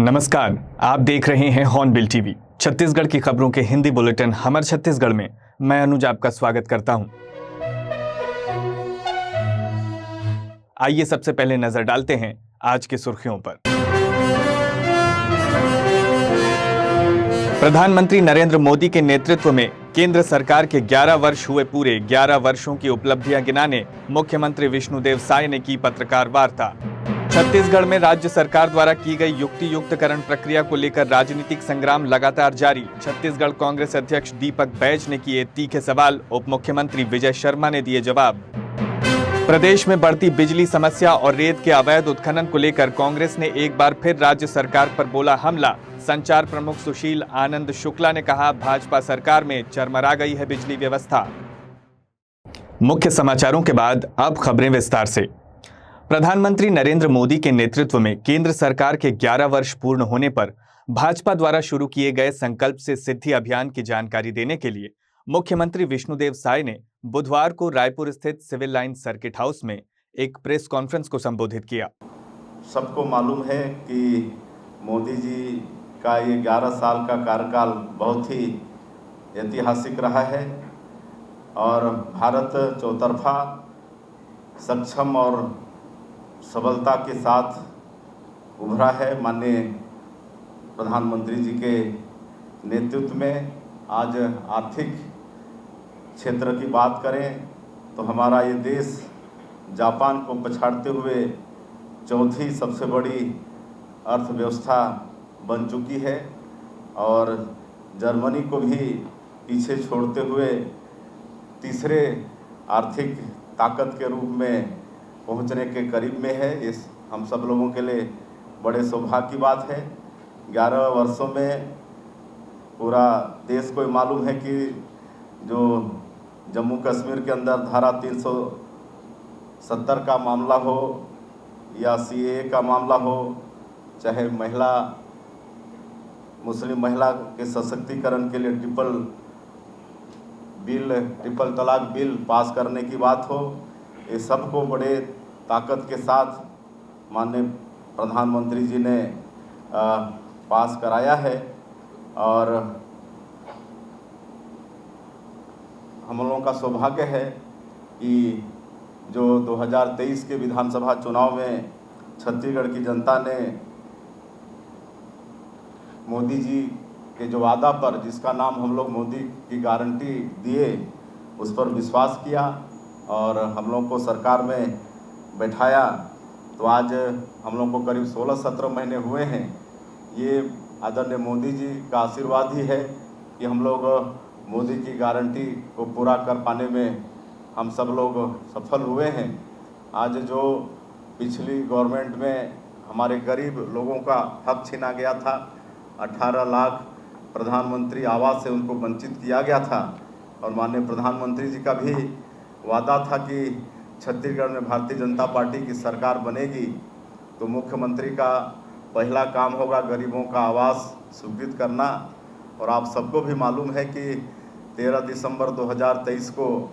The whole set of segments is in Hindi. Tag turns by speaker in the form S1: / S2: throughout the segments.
S1: नमस्कार, आप देख रहे हैं हॉर्नबिल टीवी। छत्तीसगढ़ की खबरों के हिंदी बुलेटिन हमर छत्तीसगढ़ में मैं अनुज आपका स्वागत करता हूं। आइए सबसे पहले नजर डालते हैं आज की सुर्खियों पर। प्रधानमंत्री नरेंद्र मोदी के नेतृत्व में केंद्र सरकार के 11 वर्ष हुए पूरे। 11 वर्षों की उपलब्धियां गिनाने मुख्यमंत्री विष्णुदेव साय ने की पत्रकार वार्ता। छत्तीसगढ़ में राज्य सरकार द्वारा की गई युक्ति युक्तकरण प्रक्रिया को लेकर राजनीतिक संग्राम लगातार जारी। छत्तीसगढ़ कांग्रेस अध्यक्ष दीपक बैज ने किए तीखे सवाल, उप मुख्यमंत्री विजय शर्मा ने दिए जवाब। प्रदेश में बढ़ती बिजली समस्या और रेत के अवैध उत्खनन को लेकर कांग्रेस ने एक बार फिर राज्य सरकार पर बोला हमला। संचार प्रमुख सुशील आनंद शुक्ला ने कहा, भाजपा सरकार में चरमरा गई है बिजली व्यवस्था। मुख्य समाचारों के बाद अब खबरें विस्तार से। प्रधानमंत्री नरेंद्र मोदी के नेतृत्व में केंद्र सरकार के 11 वर्ष पूर्ण होने पर भाजपा द्वारा शुरू किए गए संकल्प से सिद्धि अभियान की जानकारी देने के लिए मुख्यमंत्री विष्णुदेव साय ने बुधवार को रायपुर स्थित सिविल लाइन सर्किट हाउस में एक प्रेस कॉन्फ्रेंस को संबोधित किया।
S2: सबको मालूम है कि मोदी जी का ये 11 साल का कार्यकाल बहुत ही ऐतिहासिक रहा है और भारत चौतरफा सक्षम और सबलता के साथ उभरा है। माननीय प्रधानमंत्री जी के नेतृत्व में आज आर्थिक क्षेत्र की बात करें तो हमारा ये देश जापान को पछाड़ते हुए चौथी सबसे बड़ी अर्थव्यवस्था बन चुकी है और जर्मनी को भी पीछे छोड़ते हुए तीसरे आर्थिक ताकत के रूप में पहुंचने के करीब में है। इस हम सब लोगों के लिए बड़े सौभाग्य की बात है। 11 वर्षों में पूरा देश को मालूम है कि जो जम्मू कश्मीर के अंदर धारा 370 का मामला हो या सीएए का मामला हो, चाहे मुस्लिम महिला के सशक्तिकरण के लिए ट्रिपल तलाक बिल पास करने की बात हो, ये सब को बड़े ताकत के साथ माननीय प्रधानमंत्री जी ने पास कराया है और हम लोगों का सौभाग्य है कि जो 2023 के विधानसभा चुनाव में छत्तीसगढ़ की जनता ने मोदी जी के जो वादा पर, जिसका नाम हम लोग मोदी की गारंटी दिए, उस पर विश्वास किया और हम लोग को सरकार में बैठाया। तो आज हम लोग को करीब 16-17 महीने हुए हैं। ये आदरणीय मोदी जी का आशीर्वाद ही है कि हम लोग मोदी की गारंटी को पूरा कर पाने में हम सब लोग सफल हुए हैं। आज जो पिछली गवर्नमेंट में हमारे गरीब लोगों का हक छीना गया था, 18 लाख प्रधानमंत्री आवास से उनको वंचित किया गया था और माननीय प्रधानमंत्री जी का भी वादा था कि छत्तीसगढ़ में भारतीय जनता पार्टी की सरकार बनेगी तो मुख्यमंत्री का पहला काम होगा गरीबों का आवास स्वीकृत करना। और आप सबको भी मालूम है कि 13 दिसंबर 2023 को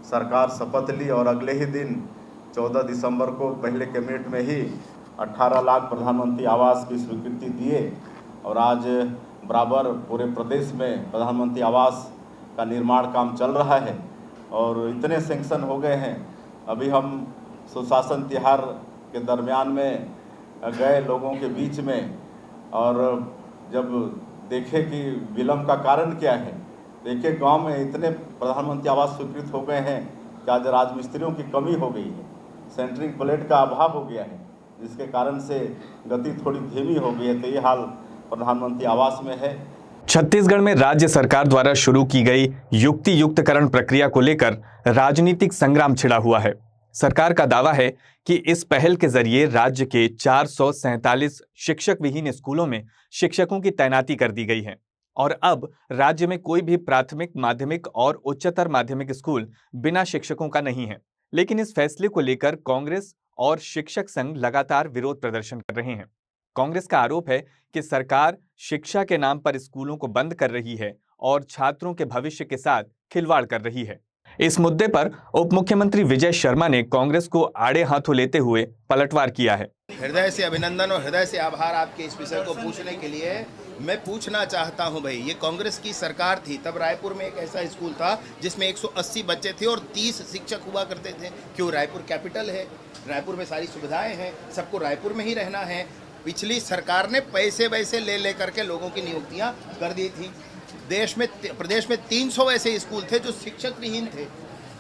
S2: सरकार शपथ ली और अगले ही दिन 14 दिसंबर को पहले कैबिनेट में ही 18 लाख प्रधानमंत्री आवास की स्वीकृति दिए और आज बराबर पूरे प्रदेश में प्रधानमंत्री आवास का निर्माण काम चल रहा है और इतने सैंक्शन हो गए हैं। अभी हम सुशासन तिहार के दरमियान में गए लोगों के बीच में और जब देखे कि विलम्ब का कारण क्या है, देखिए गांव में इतने प्रधानमंत्री आवास स्वीकृत हो गए हैं कि आज राजमिस्त्रियों की कमी हो गई है, सेंटरिंग प्लेट का अभाव हो गया है, जिसके कारण से गति थोड़ी धीमी हो गई है। तो ये हाल प्रधानमंत्री आवास में है।
S1: छत्तीसगढ़ में राज्य सरकार द्वारा शुरू की गई युक्ति युक्तकरण प्रक्रिया को लेकर राजनीतिक संग्राम छिड़ा हुआ है। सरकार का दावा है कि इस पहल के जरिए राज्य के 447 शिक्षक विहीन स्कूलों में शिक्षकों की तैनाती कर दी गई है और अब राज्य में कोई भी प्राथमिक, माध्यमिक और उच्चतर माध्यमिक स्कूल बिना शिक्षकों का नहीं है। लेकिन इस फैसले को लेकर कांग्रेस और शिक्षक संघ लगातार विरोध प्रदर्शन कर रहे हैं। कांग्रेस का आरोप है कि सरकार शिक्षा के नाम पर स्कूलों को बंद कर रही है और छात्रों के भविष्य के साथ खिलवाड़ कर रही है। इस मुद्दे पर उप मुख्यमंत्री विजय शर्मा ने कांग्रेस को आड़े हाथों लेते हुए पलटवार किया है।
S3: हृदय से अभिनंदन और हृदय से आभार आपके इस विषय को पूछने के लिए। मैं पूछना चाहता हूं भाई, ये कांग्रेस की सरकार थी तब रायपुर में एक ऐसा स्कूल था जिसमें 180 बच्चे थे और 30 शिक्षक हुआ करते थे। क्यों? रायपुर कैपिटल है, रायपुर में सारी सुविधाएं हैं, सबको रायपुर में ही रहना है। पिछली सरकार ने पैसे वैसे ले करके लोगों की नियुक्तियां कर दी थी। प्रदेश में 300 ऐसे स्कूल थे जो शिक्षक विहीन थे।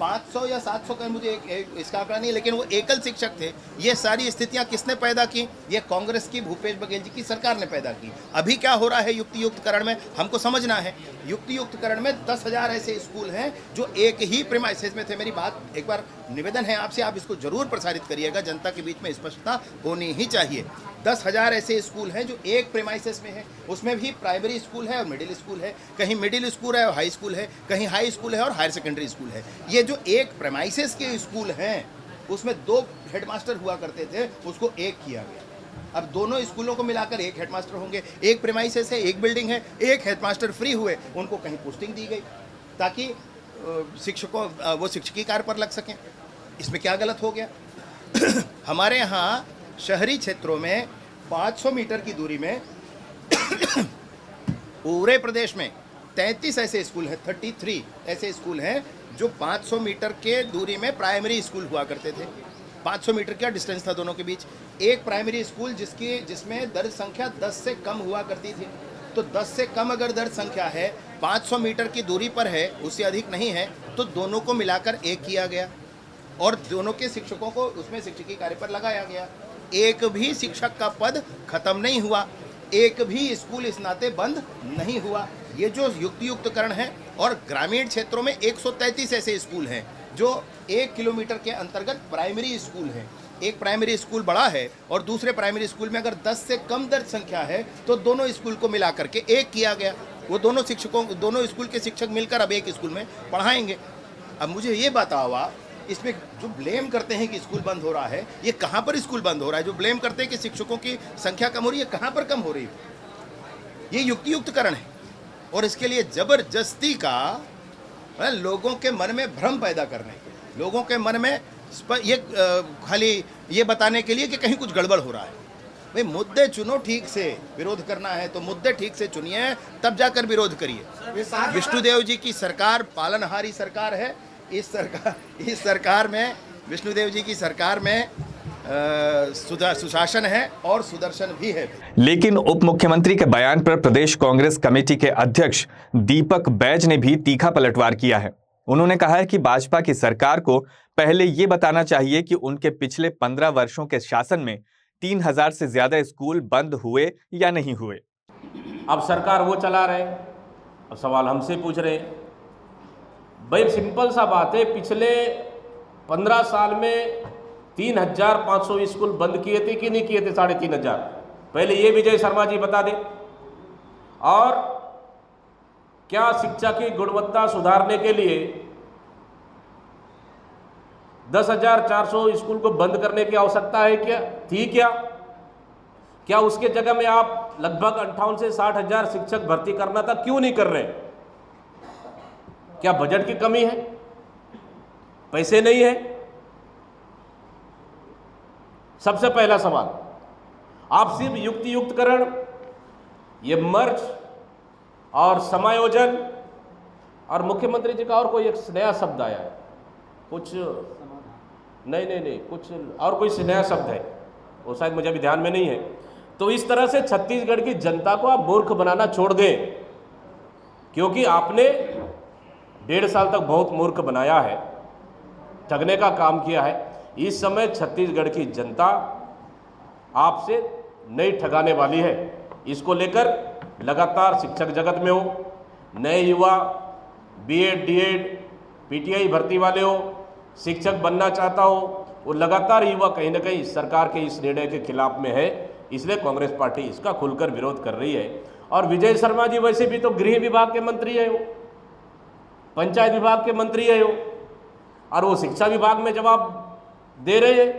S3: 500 या 700 का मुझे इसका आंकड़ा नहीं, लेकिन वो एकल शिक्षक थे। ये सारी स्थितियां किसने पैदा की? ये कांग्रेस की भूपेश बघेल जी की सरकार ने पैदा की। अभी क्या हो रहा है युक्तियुक्तकरण में, हमको समझना है। युक्तियुक्तकरण में 10,000 ऐसे स्कूल हैं जो एक ही प्रीमाइसेस में थे। मेरी बात एक बार निवेदन है आपसे, आप इसको जरूर प्रसारित करिएगा, जनता के बीच में स्पष्टता होनी ही चाहिए। 10,000 ऐसे स्कूल हैं जो एक प्रीमाइसेस में है, उसमें भी प्राइमरी स्कूल है और मिडिल स्कूल है, कहीं मिडिल स्कूल है और हाई स्कूल है, कहीं हाई स्कूल है और हायर सेकेंडरी स्कूल है। ये जो एक प्रीमाइसेस के स्कूल हैं उसमें 2 हेडमास्टर हुआ करते थे, उसको एक किया गया। अब दोनों स्कूलों को मिलाकर एक हेडमास्टर होंगे। एक प्रीमाइसेस है, एक बिल्डिंग है, एक हेडमास्टर फ्री हुए, उनको कहीं पोस्टिंग दी गई ताकि शिक्षकों वो शिक्षकी कार्य पर लग सकें। इसमें क्या गलत हो गया? हमारे यहाँ शहरी क्षेत्रों में 500 मीटर की दूरी में पूरे प्रदेश में 33 ऐसे स्कूल हैं, 33 ऐसे स्कूल हैं जो 500 मीटर के दूरी में प्राइमरी स्कूल हुआ करते थे। 500 मीटर का डिस्टेंस था दोनों के बीच। एक प्राइमरी स्कूल जिसमें दर्ज संख्या 10 से कम हुआ करती थी। तो 10 से कम अगर दर्ज संख्या है, 500 मीटर की दूरी पर है, उससे अधिक नहीं है, तो दोनों को मिलाकर एक किया गया और दोनों के शिक्षकों को उसमें शिक्षकी कार्य पर लगाया गया। एक भी शिक्षक का पद खत्म नहीं हुआ, एक भी स्कूल इस नाते बंद नहीं हुआ। ये जो युक्तियुक्तकरण है, और ग्रामीण क्षेत्रों में 133 ऐसे स्कूल हैं जो 1 किलोमीटर के अंतर्गत प्राइमरी स्कूल हैं। एक प्राइमरी स्कूल बड़ा है और दूसरे प्राइमरी स्कूल में अगर 10 से कम दर्ज संख्या है तो दोनों स्कूल को मिला करके एक किया गया। वो दोनों स्कूल के शिक्षक मिलकर अब एक स्कूल में पढ़ाएंगे। अब मुझे ये बताओ आप, इसमें जो ब्लेम करते हैं कि स्कूल बंद हो रहा है, ये कहाँ पर स्कूल बंद हो रहा है? जो ब्लेम करते हैं कि शिक्षकों की संख्या कम हो रही है, कहाँ पर कम हो रही है? ये युक्तियुक्तकरण है और इसके लिए जबरदस्ती का लोगों के मन में भ्रम पैदा करने, लोगों के मन में ये खाली ये बताने के लिए कि कहीं कुछ गड़बड़ हो रहा है। भाई मुद्दे चुनो ठीक से, विरोध करना है तो मुद्दे ठीक से चुनिए, तब जाकर विरोध करिए। विष्णुदेव जी की सरकार पालनहारी सरकार है। इस सरकार में विष्णुदेव जी की सरकार में सुशासन है और सुदर्शन भी है।
S1: लेकिन उप मुख्यमंत्री के बयान पर प्रदेश कांग्रेस कमेटी के अध्यक्ष दीपक बैज ने भी तीखा पलटवार किया है। उन्होंने कहा है कि भाजपा की सरकार को पहले ये बताना चाहिए कि उनके पिछले 15 वर्षों के शासन में 3000 से ज्यादा स्कूल बंद हुए या नहीं हुए।
S4: अब सरकार वो चला रहे, अब सवाल हमसे पूछ रहे। भाई सिंपल सा बात है, पिछले 15 साल में 3500 स्कूल बंद किए थे कि नहीं किए थे? 3500। पहले ये विजय शर्मा जी बता दें। और क्या शिक्षा की गुणवत्ता सुधारने के लिए 10,400 स्कूल को बंद करने की आवश्यकता है क्या? थी क्या उसके जगह में आप लगभग 58 से 60,000 शिक्षक भर्ती करना था, क्यों नहीं कर रहे? क्या बजट की कमी है? पैसे नहीं है? सबसे पहला सवाल, आप सिर्फ युक्तियुक्तकरण, ये मर्ज और समायोजन, और मुख्यमंत्री जी का और कोई एक नया शब्द आया है, कुछ नहीं, कुछ और कोई नया शब्द है, वो शायद मुझे अभी ध्यान में नहीं है। तो इस तरह से छत्तीसगढ़ की जनता को आप मूर्ख बनाना छोड़ दें, क्योंकि आपने 1.5 साल तक बहुत मूर्ख बनाया है, ठगने का काम किया है। इस समय छत्तीसगढ़ की जनता आपसे नहीं ठगाने वाली है। इसको लेकर लगातार शिक्षक जगत में हो, नए युवा बीएड, डीएड, पीटीआई भर्ती वाले हो, शिक्षक बनना चाहता हो, वो लगातार युवा कहीं ना कहीं सरकार के इस निर्णय के खिलाफ में है। इसलिए कांग्रेस पार्टी इसका खुलकर विरोध कर रही है। और विजय शर्मा जी वैसे भी तो गृह विभाग के मंत्री है, वो पंचायत विभाग के मंत्री है वो, और वो शिक्षा विभाग में जवाब दे रहे हैं,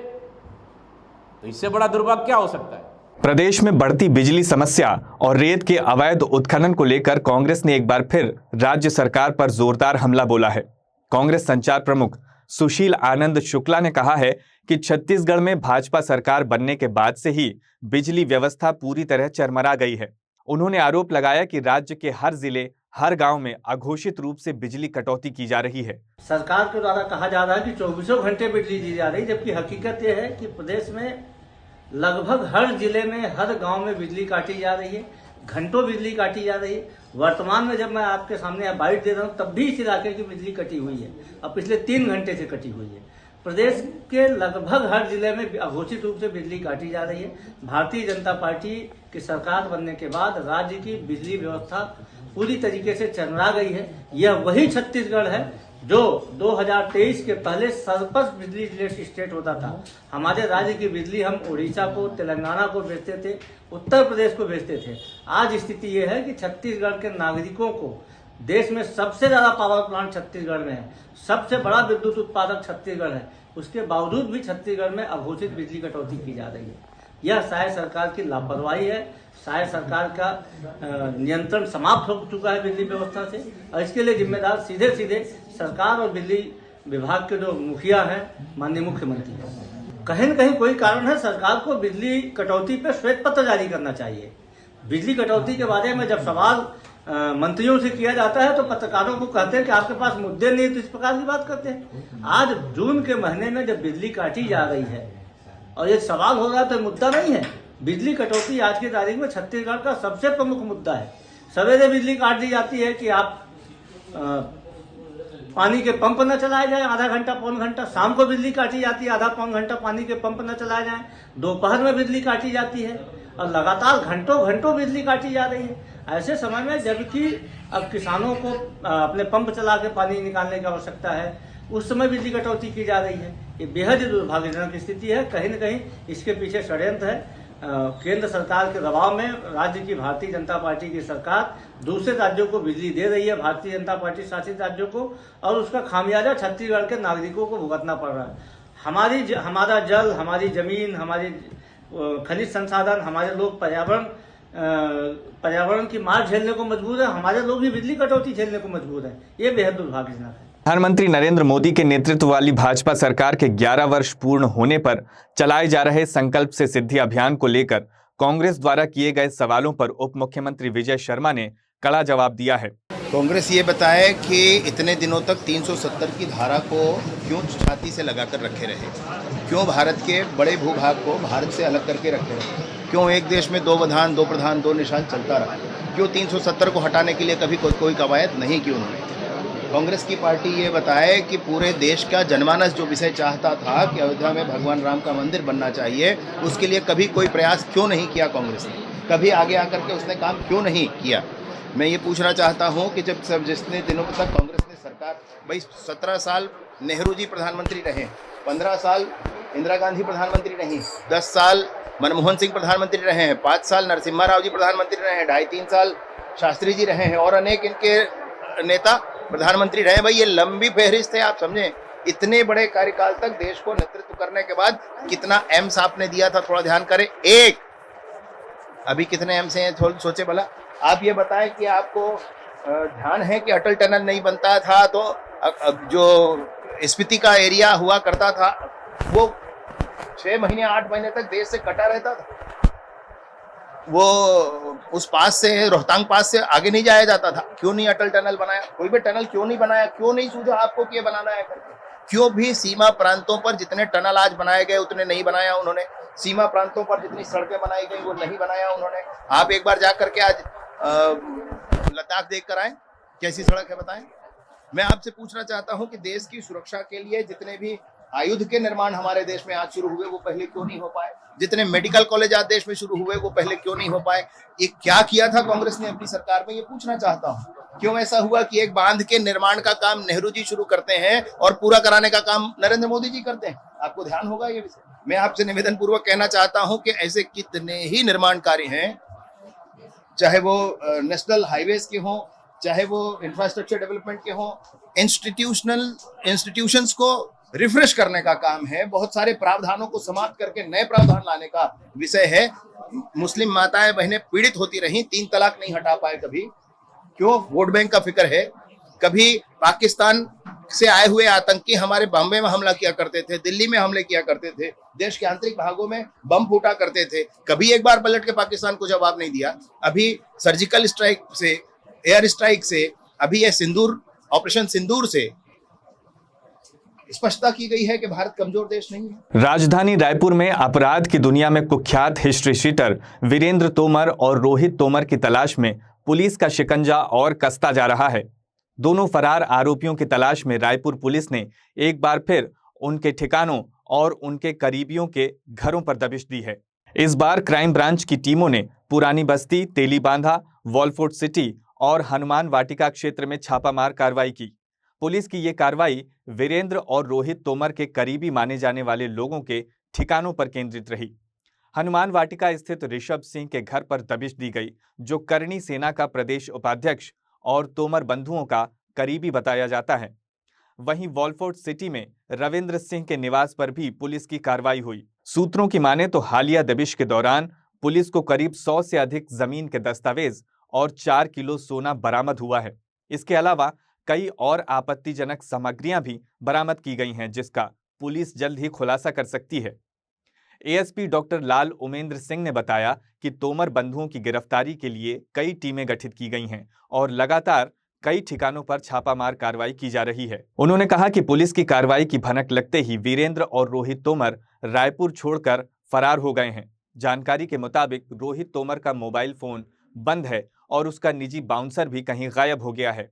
S4: तो इससे बड़ा दुर्भाग्य क्या हो सकता है?
S1: प्रदेश में बढ़ती बिजली समस्या और रेत के अवैध उत्खनन को लेकर कांग्रेस ने एक बार फिर राज्य सरकार पर जोरदार हमला बोला है। कांग्रेस संचार प्रमुख सुशील आनंद शुक्ला ने कहा है कि छत्तीसगढ़ में भाजपा सरकार बनने के बाद से ही बिजली व्यवस्था पूरी तरह चरमरा गई है। उन्होंने आरोप लगाया कि राज्य के हर जिले, हर गांव में अघोषित रूप से बिजली कटौती की जा रही है।
S5: सरकार के द्वारा कहा जा रहा है कि 24 घंटे बिजली दी जा रही है, जबकि हकीकत यह है कि प्रदेश में लगभग हर जिले में, हर गांव में बिजली काटी जा रही है, घंटों बिजली काटी जा रही है। वर्तमान में जब मैं आपके सामने बाइट दे रहा हूं तब भी इस इलाके की बिजली कटी हुई है और पिछले 3 घंटे से कटी हुई है। प्रदेश के लगभग हर जिले में अघोषित रूप से बिजली काटी जा रही है। भारतीय जनता पार्टी की सरकार बनने के बाद राज्य की बिजली व्यवस्था पूरी तरीके से चरमरा गई है। यह वही छत्तीसगढ़ है जो 2023 के पहले सर्वोच्च बिजली स्टेट होता था। हमारे राज्य की बिजली हम उड़ीसा को, तेलंगाना को बेचते थे, उत्तर प्रदेश को बेचते थे। आज स्थिति यह है कि छत्तीसगढ़ के नागरिकों को, देश में सबसे ज्यादा पावर प्लांट छत्तीसगढ़ में है, सबसे बड़ा विद्युत उत्पादक छत्तीसगढ़ है, उसके बावजूद भी छत्तीसगढ़ में अघोषित बिजली कटौती की जा रही है। यह शायद सरकार की लापरवाही है, शायद सरकार का नियंत्रण समाप्त हो चुका है बिजली व्यवस्था से, और इसके लिए जिम्मेदार सीधे सीधे सरकार और बिजली विभाग के जो मुखिया हैं, माननीय मुख्यमंत्री हैं। कहीं न कहीं कोई कारण है, सरकार को बिजली कटौती पर श्वेत पत्र जारी करना चाहिए। बिजली कटौती के बारे में जब सवाल मंत्रियों से किया जाता है तो पत्रकारों को कहते हैं कि आपके पास मुद्दे नहीं, तो इस प्रकार की बात करते हैं। आज जून के महीने में जब बिजली काटी जा रही है और ये सवाल हो रहा है तो मुद्दा नहीं है। बिजली कटौती आज की तारीख में छत्तीसगढ़ का सबसे प्रमुख मुद्दा है। सवेरे बिजली काट दी जाती है कि आप पानी के पंप न चलाए जाए आधा घंटा पौन घंटा, शाम को बिजली काटी जाती है आधा पौन घंटा पानी के पंप न चलाए जाए, दोपहर में बिजली काटी जाती है और लगातार घंटों घंटों बिजली काटी जा रही है। ऐसे समय में जबकि अब किसानों को अपने पंप चला के पानी निकालने की आवश्यकता है, उस समय बिजली कटौती की जा रही है। ये बेहद दुर्भाग्यजनक स्थिति है। कहीं न कहीं इसके पीछे षड्यंत्र है। केंद्र सरकार के दबाव में राज्य की भारतीय जनता पार्टी की सरकार दूसरे राज्यों को बिजली दे रही है, भारतीय जनता पार्टी शासित राज्यों को, और उसका खामियाजा छत्तीसगढ़ के नागरिकों को भुगतना पड़ रहा है। हमारा जल, हमारी जमीन, हमारी खनिज संसाधन, हमारे लोग पर्यावरण की मार झेलने को मजबूर है, हमारे लोग भी बिजली कटौती झेलने को मजबूर है। ये बेहद दुर्भाग्यजनक है।
S1: प्रधानमंत्री नरेंद्र मोदी के नेतृत्व वाली भाजपा सरकार के 11 वर्ष पूर्ण होने पर चलाए जा रहे संकल्प से सिद्धि अभियान को लेकर कांग्रेस द्वारा किए गए सवालों पर उप मुख्यमंत्री विजय शर्मा ने कड़ा जवाब दिया है।
S3: कांग्रेस ये बताए कि इतने दिनों तक 370 की धारा को क्यों छाती से लगाकर रखे रहे, क्यों भारत के बड़े भूभाग को भारत से अलग करके रखे रहे, क्यों एक देश में 2 प्रधान 2 निशान चलता रहा, क्यों 370 को हटाने के लिए कभी कोई कवायद नहीं की उन्होंने। कांग्रेस की पार्टी ये बताए कि पूरे देश का जनमानस जो विषय चाहता था कि अयोध्या में भगवान राम का मंदिर बनना चाहिए, उसके लिए कभी कोई प्रयास क्यों नहीं किया कांग्रेस ने, कभी आगे आकर के उसने काम क्यों नहीं किया। मैं ये पूछना चाहता हूँ कि जितने दिनों तक कांग्रेस ने सरकार, भाई 17 साल नेहरू जी प्रधानमंत्री रहे, 15 साल इंदिरा गांधी प्रधानमंत्री रही, 10 साल मनमोहन सिंह प्रधानमंत्री रहे हैं, 5 साल नरसिम्हा राव जी प्रधानमंत्री रहे हैं, 2.5-3 साल शास्त्री जी रहे हैं और अनेक इनके नेता प्रधानमंत्री रहे। भाई ये लंबी फहरिस्त है, आप समझें। इतने बड़े कार्यकाल तक देश को नेतृत्व करने के बाद कितना एम्स आपने दिया था, थोड़ा ध्यान करें। एक, अभी कितने एम्स हैं सोचे भला। आप ये बताएं कि आपको ध्यान है कि अटल टनल नहीं बनता था तो जो स्पीति का एरिया हुआ करता था वो 6 महीने 8 महीने तक देश से कटा रहता था। वो उस पास से, रोहतांग पास से आगे नहीं जाया जाता था। क्यों नहीं अटल टनल बनाया? कोई भी टनल क्यों नहीं बनाया? क्यों नहीं सूझा आपको कि ये बनाना है करके? क्यों भी सीमा प्रांतों पर जितने टनल आज बनाए गए उतने नहीं बनाया उन्होंने? सीमा प्रांतों पर जितनी सड़कें बनाई गई वो नहीं बनाया उन्होंने। आप एक बार जा करके आज लद्दाख देख कर आए, कैसी सड़क है बताएं। मैं आपसे पूछना चाहता हूं कि देश की सुरक्षा के लिए जितने भी आयुध के निर्माण हमारे देश में आज शुरू हुए वो पहले क्यों नहीं हो पाए? जितने मेडिकल कॉलेज आज देश में शुरू हुए वो पहले क्यों नहीं हो पाए? ये क्या किया था कांग्रेस ने अपनी सरकार में, ये पूछना चाहता हूं। क्यों ऐसा हुआ कि एक बांध के निर्माण का काम नेहरू जी शुरू करते हैं और पूरा कराने का काम नरेंद्र मोदी जी करते हैं? आपको ध्यान होगा ये विषय। मैं आपसे निवेदन पूर्वक कहना चाहता हूं कि ऐसे कितने ही निर्माण कार्य हैं, चाहे वो नेशनल हाईवेज के हों, चाहे वो इंफ्रास्ट्रक्चर डेवलपमेंट के हों, इंस्टीट्यूशंस को रिफ्रेश करने का काम है। बहुत सारे प्रावधानों को समाप्त करके नए प्रावधान लाने का विषय है। मुस्लिम माताएं बहनें पीड़ित होती रहीं, 3 तलाक नहीं हटा पाए कभी। क्यों? वोट बैंक का फिक्र है। कभी पाकिस्तान से आए हुए आतंकी हमारे बॉम्बे में हमला किया करते थे, दिल्ली में हमले किया करते थे, देश के आंतरिक भागों में बम फूटा करते थे, कभी एक बार पलट के पाकिस्तान को जवाब नहीं दिया। अभी सर्जिकल स्ट्राइक से, एयर स्ट्राइक से, अभी ये सिंदूर, ऑपरेशन सिंदूर से स्पष्टता की गई है कि भारत कमजोर देश नहीं है।
S1: राजधानी रायपुर में अपराध की दुनिया में कुख्यात हिस्ट्री शीटर वीरेंद्र तोमर और रोहित तोमर की तलाश में पुलिस का शिकंजा और कसता जा रहा है। दोनों फरार आरोपियों की तलाश में रायपुर पुलिस ने एक बार फिर उनके ठिकानों और उनके करीबियों के घरों पर दबिश दी है। इस बार क्राइम ब्रांच की टीमों ने पुरानी बस्ती, तेलीबांधा, वॉलफोर्ट सिटी और हनुमान वाटिका क्षेत्र में छापामार कार्रवाई की। पुलिस की ये कार्रवाई वीरेंद्र और रोहित तोमर के करीबी माने जाने वाले लोगों के ठिकानों पर केंद्रित रही। हनुमान वाटिका स्थित ऋषभ सिंह के घर पर दबिश दी गई, जो करणी सेना का प्रदेश उपाध्यक्ष और तोमर बंधुओं का करीबी बताया जाता है। वहीं वॉलफोर्ट सिटी में रविंद्र सिंह के निवास पर भी पुलिस की कार्रवाई हुई। सूत्रों की माने तो हालिया दबिश के दौरान पुलिस को करीब 100 से अधिक जमीन के दस्तावेज और 4 किलो सोना बरामद हुआ है। इसके अलावा कई और आपत्तिजनक सामग्रियां भी बरामद की गई हैं, जिसका पुलिस जल्द ही खुलासा कर सकती है। एएसपी डॉक्टर लाल उमेंद्र सिंह ने बताया कि तोमर बंधुओं की गिरफ्तारी के लिए कई टीमें गठित की गई हैं और लगातार कई ठिकानों पर छापामार कार्रवाई की जा रही है। उन्होंने कहा कि पुलिस की कार्रवाई की भनक लगते ही वीरेंद्र और रोहित तोमर रायपुर छोड़कर फरार हो गए हैं। जानकारी के मुताबिक रोहित तोमर का मोबाइल फोन बंद है और उसका निजी बाउंसर भी कहीं गायब हो गया है।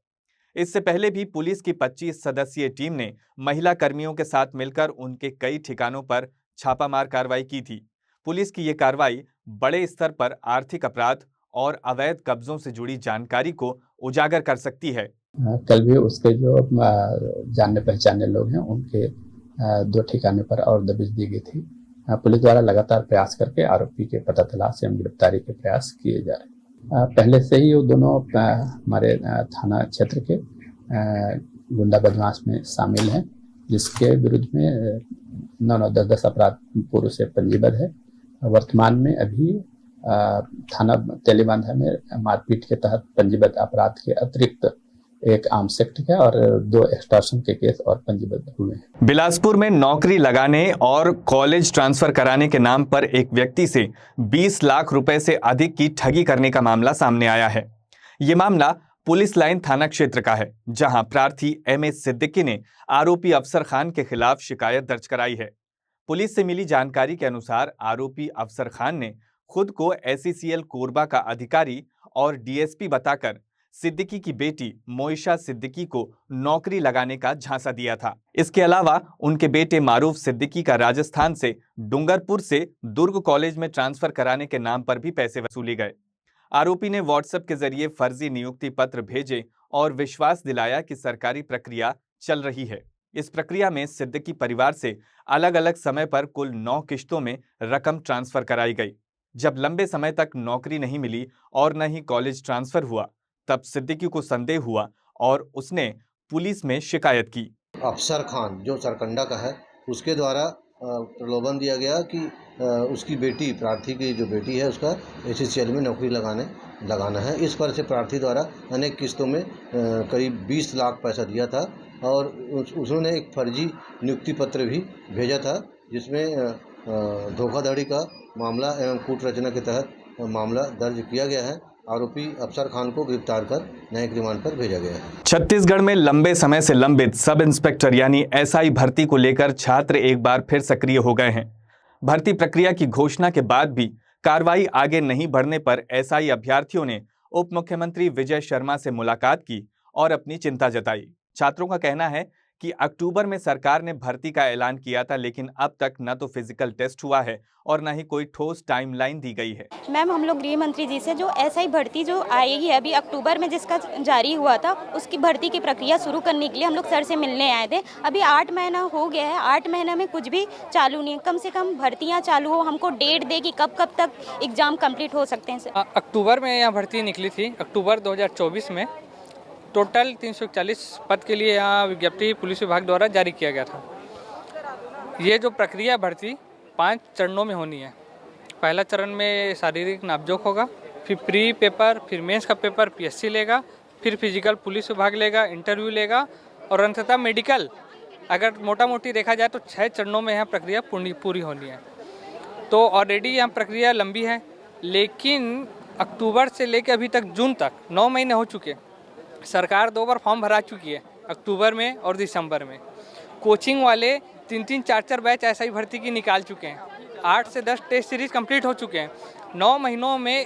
S1: इससे पहले भी पुलिस की 25 सदस्यीय टीम ने महिला कर्मियों के साथ मिलकर उनके कई ठिकानों पर छापामार कार्रवाई की थी। पुलिस की ये कार्रवाई बड़े स्तर पर आर्थिक अपराध और अवैध कब्जों से जुड़ी जानकारी को उजागर कर सकती है।
S6: कल भी उसके जो जानने पहचाने लोग हैं उनके 2 ठिकाने पर और दबिश दी गई थी। पुलिस द्वारा लगातार प्रयास करके आरोपी के पता तलाश एवं गिरफ्तारी के प्रयास किए जा रहे हैं। पहले से ही वो दोनों हमारे थाना क्षेत्र के गुंडा बदमाश में शामिल हैं, जिसके विरुद्ध में 9-10 अपराध पूर्व से पंजीबद्ध है। वर्तमान में अभी थाना तेलीबांधा में मारपीट के तहत पंजीबद्ध अपराध के अतिरिक्त एक आर्म्स एक्ट का और 2 एक्सटॉर्शन के केस और पंजीबद्ध हुए हैं।
S1: बिलासपुर में नौकरी लगाने और कॉलेज ट्रांसफर कराने के नाम पर एक व्यक्ति से 20 लाख रुपए से अधिक की ठगी करने का मामला सामने आया है। ये मामला पुलिस लाइन थाना क्षेत्र का है, जहां प्रार्थी एमए सिद्दीकी ने आरोपी अफसर खान के खिलाफ शिकायत दर्ज कराई है। पुलिस से मिली जानकारी के अनुसार आरोपी अफसर खान ने खुद को एसईसीएल कोरबा का अधिकारी और डीएसपी बताकर सिद्दीकी की बेटी मोइशा सिद्दीकी को नौकरी लगाने का झांसा दिया था। इसके अलावा उनके बेटे मारूफ सिद्दीकी का राजस्थान से डूंगरपुर से दुर्ग कॉलेज में ट्रांसफर कराने के नाम पर भी पैसे वसूले गए। आरोपी ने व्हाट्सएप के जरिए फर्जी नियुक्ति पत्र भेजे और विश्वास दिलाया कि सरकारी प्रक्रिया चल रही है। इस प्रक्रिया में सिद्दीकी परिवार से अलग अलग समय पर कुल 9 किश्तों में रकम ट्रांसफर कराई गई। जब लंबे समय तक नौकरी नहीं मिली और न ही कॉलेज ट्रांसफर हुआ, तब सिद्दीकी को संदेह हुआ और उसने पुलिस में शिकायत की।
S7: अफसर खान जो सरकंडा का है, उसके द्वारा प्रलोभन दिया गया कि उसकी बेटी, प्रार्थी की जो बेटी है, उसका एसईसीएल में नौकरी लगाना है। इस पर से प्रार्थी द्वारा अनेक किस्तों में करीब 20 लाख पैसा दिया था और उन्होंने एक फर्जी नियुक्ति पत्र भी भेजा था, जिसमें धोखाधड़ी का मामला एवं कूट रचना के तहत मामला दर्ज किया गया है। आरोपी अफसर खान को गिरफ्तार कर न्यायिक रिमांड पर भेजा गया है।
S1: छत्तीसगढ़ में लंबे समय से लंबित सब इंस्पेक्टर यानी एसआई भर्ती को लेकर छात्र एक बार फिर सक्रिय हो गए हैं। भर्ती प्रक्रिया की घोषणा के बाद भी कार्रवाई आगे नहीं बढ़ने पर एसआई अभ्यर्थियों ने उप मुख्यमंत्री विजय शर्मा से मुलाकात की और अपनी चिंता जताई। छात्रों का कहना है कि अक्टूबर में सरकार ने भर्ती का ऐलान किया था, लेकिन अब तक न तो फिजिकल टेस्ट हुआ है और न ही कोई ठोस टाइमलाइन दी गई है।
S8: मैम, हम लोग गृह मंत्री जी से जो एसआई भर्ती जो आएगी अभी अक्टूबर में, जिसका जारी हुआ था, उसकी भर्ती की प्रक्रिया शुरू करने के लिए हम लोग सर से मिलने आए थे। अभी 8 महीना हो गया है, 8 महीना में कुछ भी चालू नहीं है। कम से कम भर्तियाँ चालू हो, हमको डेट दे कि कब तक एग्जाम कंप्लीट हो सकते हैं सर।
S9: अक्टूबर में यहाँ भर्ती निकली थी, अक्टूबर 2024 में टोटल 341 पद के लिए यहाँ विज्ञप्ति पुलिस विभाग द्वारा जारी किया गया था। ये जो प्रक्रिया भर्ती 5 चरणों में होनी है। पहला चरण में शारीरिक नापजोक होगा, फिर प्री पेपर, फिर मेंस का पेपर पीएससी लेगा, फिर फिजिकल पुलिस विभाग लेगा, इंटरव्यू लेगा और अंततः मेडिकल, अगर मोटा मोटी देखा जाए तो 6 चरणों में यह प्रक्रिया पूरी होनी है। तो ऑलरेडी यह प्रक्रिया लंबी है, लेकिन अक्टूबर से लेकर अभी तक जून तक 9 महीने हो चुके। सरकार 2 बार फॉर्म भरा चुकी है, अक्टूबर में और दिसंबर में। कोचिंग वाले 3-3, 4-4 बैच एसआई भर्ती की निकाल चुके हैं। 8 से 10 टेस्ट सीरीज कंप्लीट हो चुके हैं। 9 महीनों में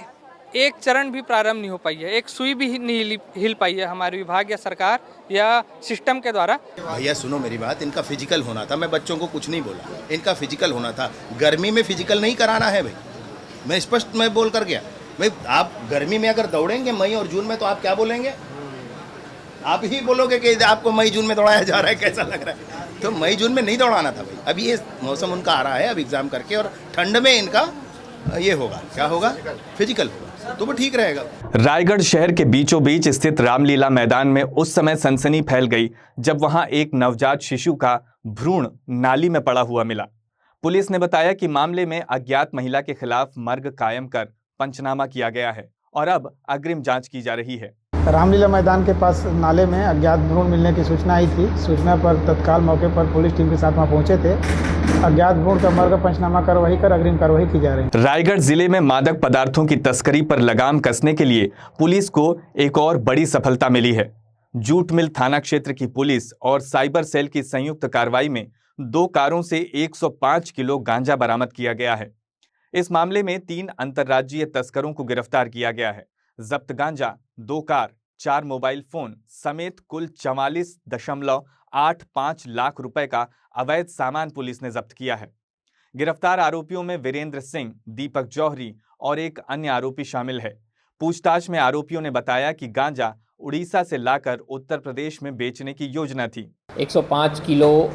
S9: एक चरण भी प्रारंभ नहीं हो पाई है, एक सुई भी नहीं हिल पाई है हमारे विभाग या सरकार या सिस्टम के द्वारा।
S3: भैया सुनो मेरी बात, इनका फिजिकल होना था, मैं बच्चों को कुछ नहीं बोला, इनका फिजिकल होना था। गर्मी में फिजिकल नहीं कराना है भाई, मैं स्पष्ट मैं बोल कर गया भाई। आप गर्मी में अगर दौड़ेंगे मई और जून में तो आप क्या बोलेंगे? आप ही बोलोगे कि आपको मई जून में दौड़ाया जा रहा है, कैसा लग रहा है। तो मई जून में नहीं दौड़ाना था भाई। अभी ये मौसम उनका आ रहा है, अब एग्जाम करके, और ठंड में इनका ये होगा, क्या होगा, फिजिकल होगा, तो वो ठीक रहेगा।
S1: रायगढ़ शहर के बीचों बीच स्थित रामलीला मैदान में उस समय सनसनी फैल गई जब वहां एक नवजात शिशु का भ्रूण नाली में पड़ा हुआ मिला। पुलिस ने बताया कि मामले में अज्ञात महिला के खिलाफ मर्ग कायम कर पंचनामा किया गया है और अब अग्रिम जांच की जा रही है।
S10: रामलीला मैदान के पास नाले में अज्ञात भ्रूण मिलने की सूचना आई थी। सूचना पर तत्काल मौके पर पुलिस टीम के साथ वहां पहुंचे थे। अज्ञात भ्रूण का मर्ग पंचनामा कार्रवाई कर अग्रिम कार्रवाई की जा रही है।
S1: रायगढ़ जिले में मादक पदार्थों की तस्करी पर लगाम कसने के लिए पुलिस को एक और बड़ी सफलता मिली है। जूट मिल थाना क्षेत्र की पुलिस और साइबर सेल की संयुक्त कार्रवाई में 2 कारों से 105 किलो गांजा बरामद किया गया है। इस मामले में 3 अंतर्राज्यीय तस्करों को गिरफ्तार किया गया है। जब्त गांजा, 2 कार, 4 मोबाइल फोन समेत कुल 44.85 लाख रुपए का अवैध सामान पुलिस ने जब्त किया है। गिरफ्तार आरोपियों में वीरेंद्र सिंह, दीपक जौहरी और एक अन्य आरोपी शामिल है। पूछताछ में आरोपियों ने बताया कि गांजा उड़ीसा से लाकर उत्तर प्रदेश में बेचने की योजना थी।
S11: 105 किलो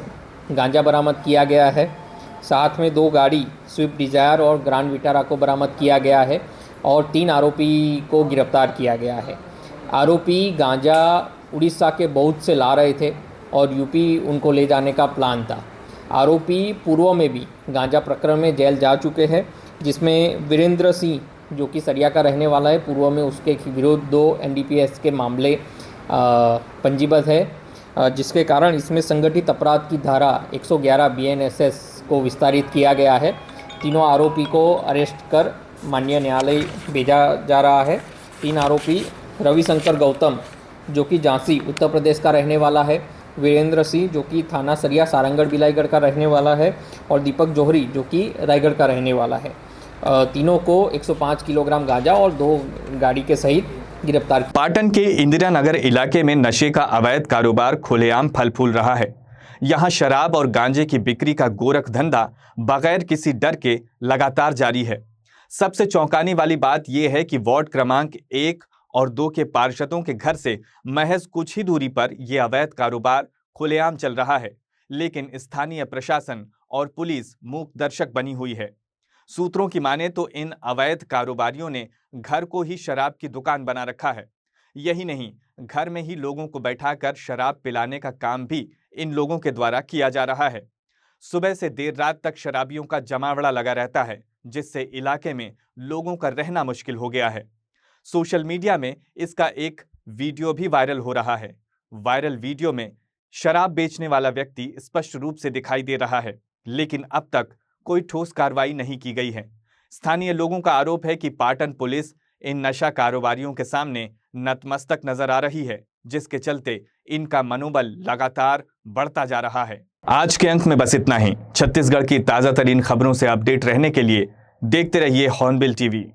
S11: गांजा बरामद किया गया है। साथ में 2 गाड़ी स्विफ्ट डिजायर और ग्रैंड विटारा को बरामद किया गया है और 3 आरोपी को गिरफ्तार किया गया है। आरोपी गांजा उड़ीसा के बौद्ध से ला रहे थे और यूपी उनको ले जाने का प्लान था। आरोपी पूर्व में भी गांजा प्रकरण में जेल जा चुके हैं, जिसमें वीरेंद्र सिंह जो कि सरिया का रहने वाला है, पूर्व में उसके विरुद्ध 2 NDPS के मामले पंजीबद्ध है, जिसके कारण इसमें संगठित अपराध की धारा 111 BNSS को विस्तारित किया गया है। तीनों आरोपी को अरेस्ट कर माननीय न्यायालय भेजा जा रहा है। 3 आरोपी रविशंकर गौतम जो कि झांसी उत्तर प्रदेश का रहने वाला है, वीरेंद्र सिंह जो कि थाना सरिया सारंगढ़ बिलाईगढ़ का रहने वाला है और दीपक जौहरी जो कि रायगढ़ का रहने वाला है। तीनों को 105 किलोग्राम गांजा और 2 गाड़ी के सहित गिरफ्तार किया।
S1: पाटन के इंदिरा नगर इलाके में नशे का अवैध कारोबार खुलेआम फल फूल रहा है। यहाँ शराब और गांजे की बिक्री का गोरख धंधा बगैर किसी डर के लगातार जारी है। सबसे चौंकाने वाली बात यह है कि वार्ड क्रमांक 1 और 2 के पार्षदों के घर से महज कुछ ही दूरी पर यह अवैध कारोबार खुलेआम चल रहा है, लेकिन स्थानीय प्रशासन और पुलिस मूक दर्शक बनी हुई है। सूत्रों की माने तो इन अवैध कारोबारियों ने घर को ही शराब की दुकान बना रखा है। यही नहीं, घर में ही लोगों को बैठाकर शराब पिलाने का काम भी इन लोगों के द्वारा किया जा रहा है। सुबह से देर रात तक शराबियों का जमावड़ा लगा रहता है, जिससे इलाके में लोगों का रहना मुश्किल हो गया है। सोशल मीडिया में इसका एक वीडियो भी वायरल हो रहा है। वायरल वीडियो में शराब बेचने वाला व्यक्ति स्पष्ट रूप से दिखाई दे रहा है, लेकिन अब तक कोई ठोस कार्रवाई नहीं की गई है। स्थानीय लोगों का आरोप है कि पाटन पुलिस इन नशा कारोबारियों के सामने नतमस्तक नजर आ रही है, जिसके चलते इनका मनोबल लगातार बढ़ता जा रहा है। आज के अंक में बस इतना ही। छत्तीसगढ़ की ताजा तरीन खबरों से अपडेट रहने के लिए देखते रहिए हॉर्नबिल टीवी।